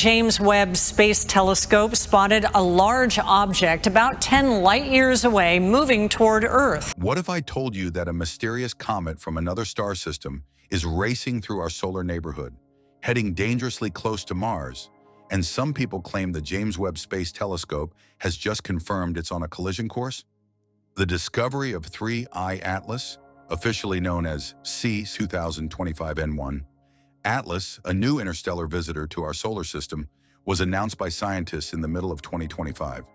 James Webb Space Telescope spotted a large object about 10 light years away moving toward Earth. What if I told you that a mysterious comet from another star system is racing through our solar neighborhood, heading dangerously close to Mars, and some people claim the James Webb Space Telescope has just confirmed it's on a collision course? The discovery of 3I Atlas, officially known as C2025N1, Atlas, a new interstellar visitor to our solar system, was announced by scientists in the middle of 2025.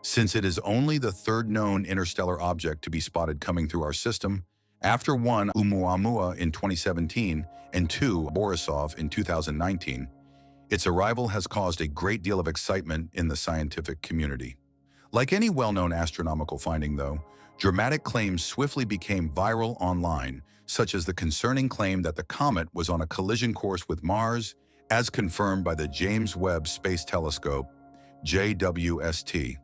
Since it is only the third known interstellar object to be spotted coming through our system, after one ʻOumuamua in 2017 and two Borisov in 2019, its arrival has caused a great deal of excitement in the scientific community. Like any well-known astronomical finding, though, dramatic claims swiftly became viral online, such as the concerning claim that the comet was on a collision course with Mars, as confirmed by the James Webb Space Telescope, JWST.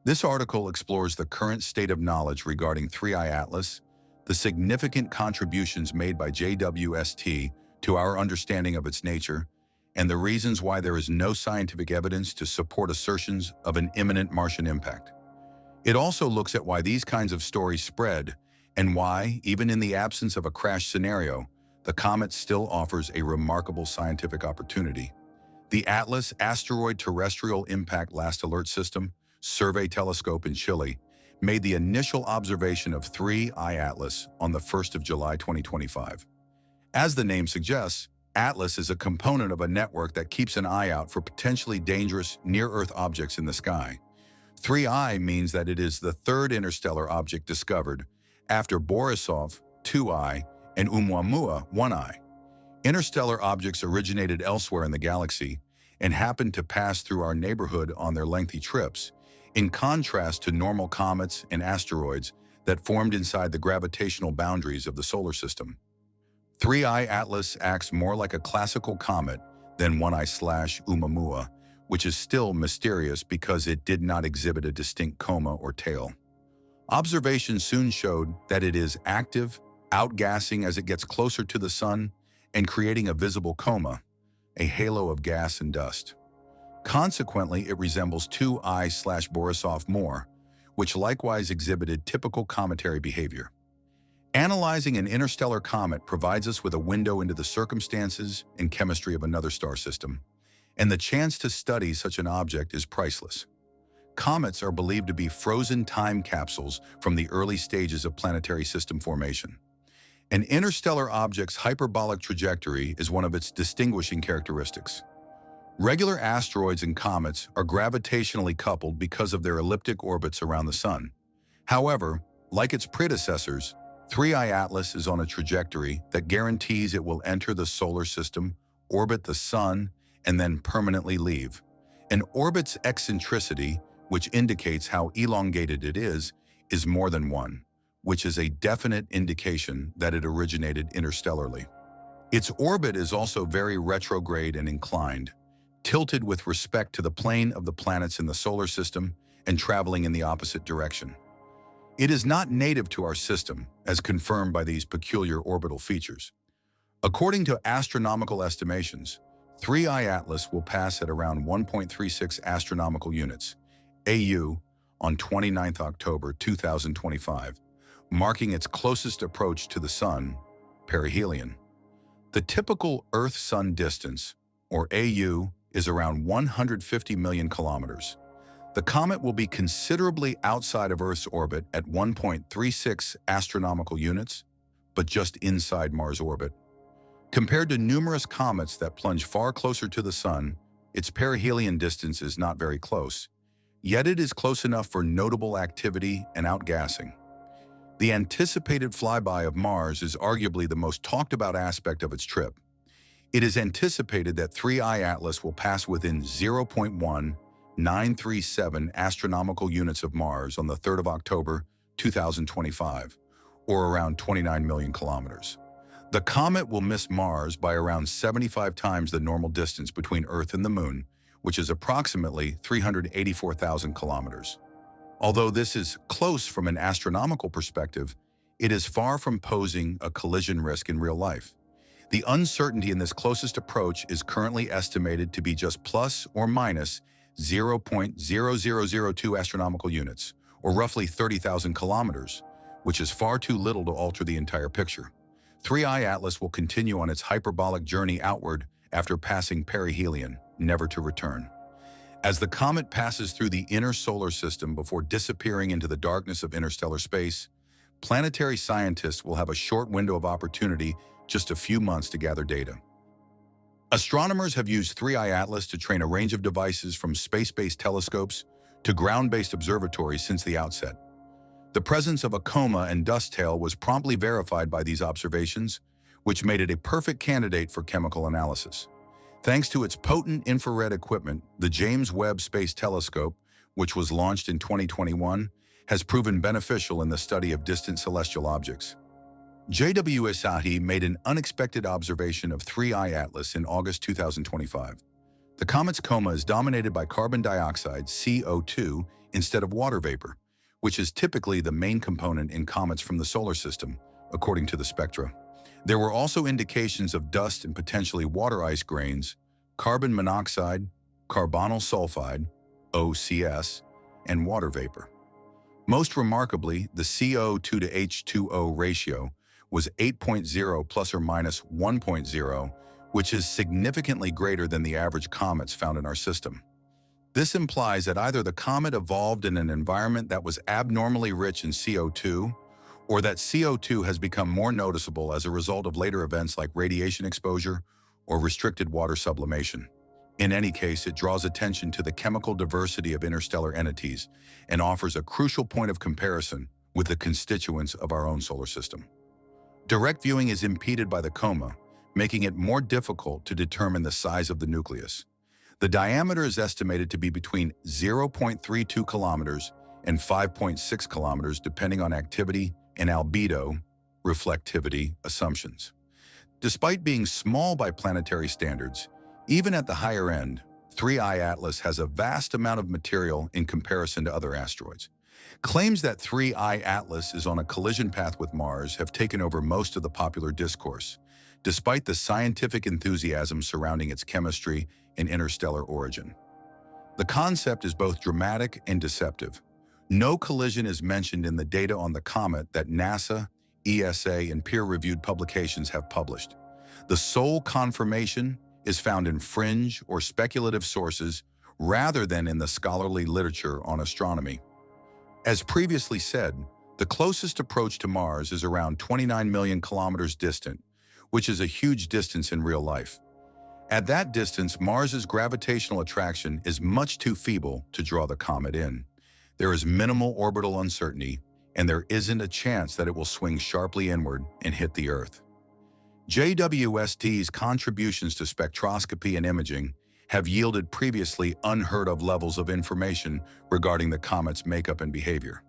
This article explores the current state of knowledge regarding 3I Atlas, the significant contributions made by JWST to our understanding of its nature, and the reasons why there is no scientific evidence to support assertions of an imminent Martian impact. It also looks at why these kinds of stories spread and why, even in the absence of a crash scenario, the comet still offers a remarkable scientific opportunity. The Atlas Asteroid Terrestrial Impact Last Alert System survey telescope in Chile made the initial observation of 3I Atlas on the 1st of July 2025. As the name suggests, Atlas is a component of a network that keeps an eye out for potentially dangerous near-Earth objects in the sky. 3I means that it is the third interstellar object discovered after Borisov, 2I, and ʻOumuamua, 1I. Interstellar objects originated elsewhere in the galaxy and happened to pass through our neighborhood on their lengthy trips, in contrast to normal comets and asteroids that formed inside the gravitational boundaries of the solar system. 3I Atlas acts more like a classical comet than 1I/ʻOumuamua, which is still mysterious because it did not exhibit a distinct coma or tail. Observations soon showed that it is active, outgassing as it gets closer to the sun, and creating a visible coma, a halo of gas and dust. Consequently, it resembles 2I/Borisov more, which likewise exhibited typical cometary behavior. Analyzing an interstellar comet provides us with a window into the circumstances and chemistry of another star system, and the chance to study such an object is priceless. Comets are believed to be frozen time capsules from the early stages of planetary system formation. An interstellar object's hyperbolic trajectory is one of its distinguishing characteristics. Regular asteroids and comets are gravitationally coupled because of their elliptic orbits around the Sun. However, like its predecessors, 3I Atlas is on a trajectory that guarantees it will enter the solar system, orbit the Sun, and then permanently leave. An orbit's eccentricity, which indicates how elongated it is more than 1, which is a definite indication that it originated interstellarly. Its orbit is also very retrograde and inclined, tilted with respect to the plane of the planets in the solar system and traveling in the opposite direction. It is not native to our system, as confirmed by these peculiar orbital features. According to astronomical estimations, 3I Atlas will pass at around 1.36 astronomical units, AU, on 29 October 2025, marking its closest approach to the Sun, perihelion. The typical Earth-Sun distance, or AU, is around 150 million kilometers. The comet will be considerably outside of Earth's orbit at 1.36 astronomical units, but just inside Mars' orbit. Compared to numerous comets that plunge far closer to the Sun, its perihelion distance is not very close, yet it is close enough for notable activity and outgassing. The anticipated flyby of Mars is arguably the most talked about aspect of its trip. It is anticipated that 3I Atlas will pass within 0.1937 astronomical units of Mars on the 3rd of October 2025, or around 29 million kilometers. The comet will miss Mars by around 75 times the normal distance between Earth and the Moon, which is approximately 384,000 kilometers. Although this is close from an astronomical perspective, it is far from posing a collision risk in real life. The uncertainty in this closest approach is currently estimated to be just plus or minus 0.0002 astronomical units, or roughly 30,000 kilometers, which is far too little to alter the entire picture. 3I Atlas will continue on its hyperbolic journey outward after passing perihelion, never to return. As the comet passes through the inner solar system before disappearing into the darkness of interstellar space, planetary scientists will have a short window of opportunity, just a few months, to gather data. Astronomers have used 3I Atlas to train a range of devices from space-based telescopes to ground-based observatories since the outset. The presence of a coma and dust tail was promptly verified by these observations, which made it a perfect candidate for chemical analysis. Thanks to its potent infrared equipment, the James Webb Space Telescope, which was launched in 2021, has proven beneficial in the study of distant celestial objects. JWST made an unexpected observation of 3I Atlas in August 2025. The comet's coma is dominated by carbon dioxide, CO2, instead of water vapor, which is typically the main component in comets from the solar system, according to the spectra. There were also indications of dust and potentially water ice grains, carbon monoxide, carbonyl sulfide, OCS, and water vapor. Most remarkably, the CO2 to H2O ratio was 8.0 plus or minus 1.0, which is significantly greater than the average comets found in our system. This implies that either the comet evolved in an environment that was abnormally rich in CO2, or that CO2 has become more noticeable as a result of later events like radiation exposure or restricted water sublimation. In any case, it draws attention to the chemical diversity of interstellar entities and offers a crucial point of comparison with the constituents of our own solar system. Direct viewing is impeded by the coma, making it more difficult to determine the size of the nucleus. The diameter is estimated to be between 0.32 kilometers and 5.6 kilometers, depending on activity and albedo, reflectivity assumptions. Despite being small by planetary standards, even at the higher end, 3I Atlas has a vast amount of material in comparison to other asteroids. Claims that 3I Atlas is on a collision path with Mars have taken over most of the popular discourse, despite the scientific enthusiasm surrounding its chemistry and interstellar origin. The concept is both dramatic and deceptive. No collision is mentioned in the data on the comet that NASA, ESA, and peer-reviewed publications have published. The sole confirmation is found in fringe or speculative sources rather than in the scholarly literature on astronomy. As previously said, the closest approach to Mars is around 29 million kilometers distant, which is a huge distance in real life. At that distance, Mars's gravitational attraction is much too feeble to draw the comet in. There is minimal orbital uncertainty, and there isn't a chance that it will swing sharply inward and hit the Earth. JWST's contributions to spectroscopy and imaging have yielded previously unheard-of levels of information regarding the comet's makeup and behavior.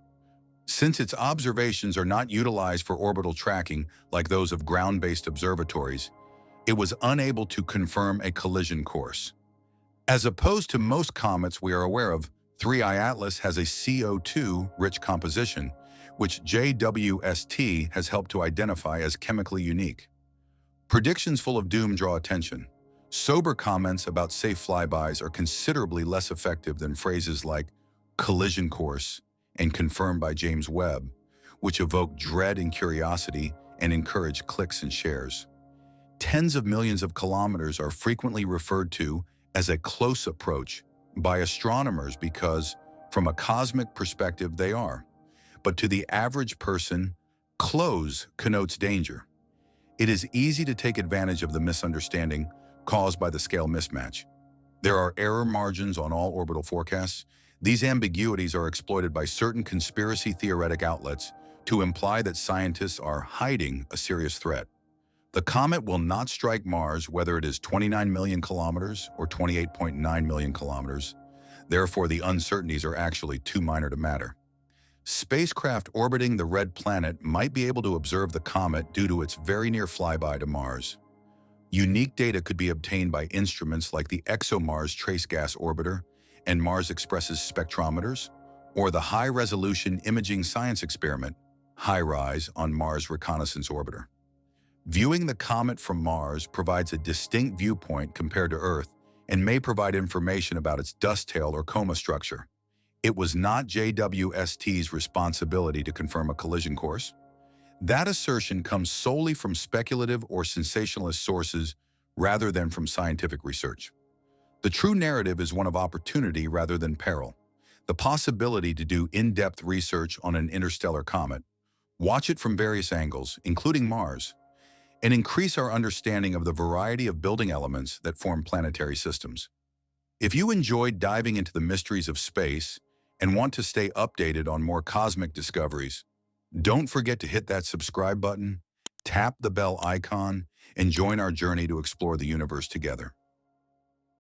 Since its observations are not utilized for orbital tracking like those of ground-based observatories, it was unable to confirm a collision course. As opposed to most comets we are aware of, 3I Atlas has a CO2-rich composition, which JWST has helped to identify as chemically unique. Predictions full of doom draw attention. Sober comments about safe flybys are considerably less effective than phrases like collision course and confirmed by James Webb, which evoke dread and curiosity and encourage clicks and shares. Tens of millions of kilometers are frequently referred to as a close approach by astronomers because, from a cosmic perspective, they are. But to the average person, close connotes danger. It is easy to take advantage of the misunderstanding caused by the scale mismatch. There are error margins on all orbital forecasts. These ambiguities are exploited by certain conspiracy-theoretic outlets to imply that scientists are hiding a serious threat. The comet will not strike Mars whether it is 29 million kilometers or 28.9 million kilometers. Therefore, the uncertainties are actually too minor to matter. Spacecraft orbiting the red planet might be able to observe the comet due to its very near flyby to Mars. Unique data could be obtained by instruments like the ExoMars Trace Gas Orbiter and Mars Express's spectrometers, or the High-Resolution Imaging Science Experiment, HiRISE, on Mars Reconnaissance Orbiter. Viewing the comet from Mars provides a distinct viewpoint compared to Earth and may provide information about its dust tail or coma structure. It was not JWST's responsibility to confirm a collision course. That assertion comes solely from speculative or sensationalist sources rather than from scientific research. The true narrative is one of opportunity rather than peril. The possibility to do in-depth research on an interstellar comet, watch it from various angles, including Mars, and increase our understanding of the variety of building elements that form planetary systems. If you enjoyed diving into the mysteries of space and want to stay updated on more cosmic discoveries, don't forget to hit that subscribe button, tap the bell icon, and join our journey to explore the universe together.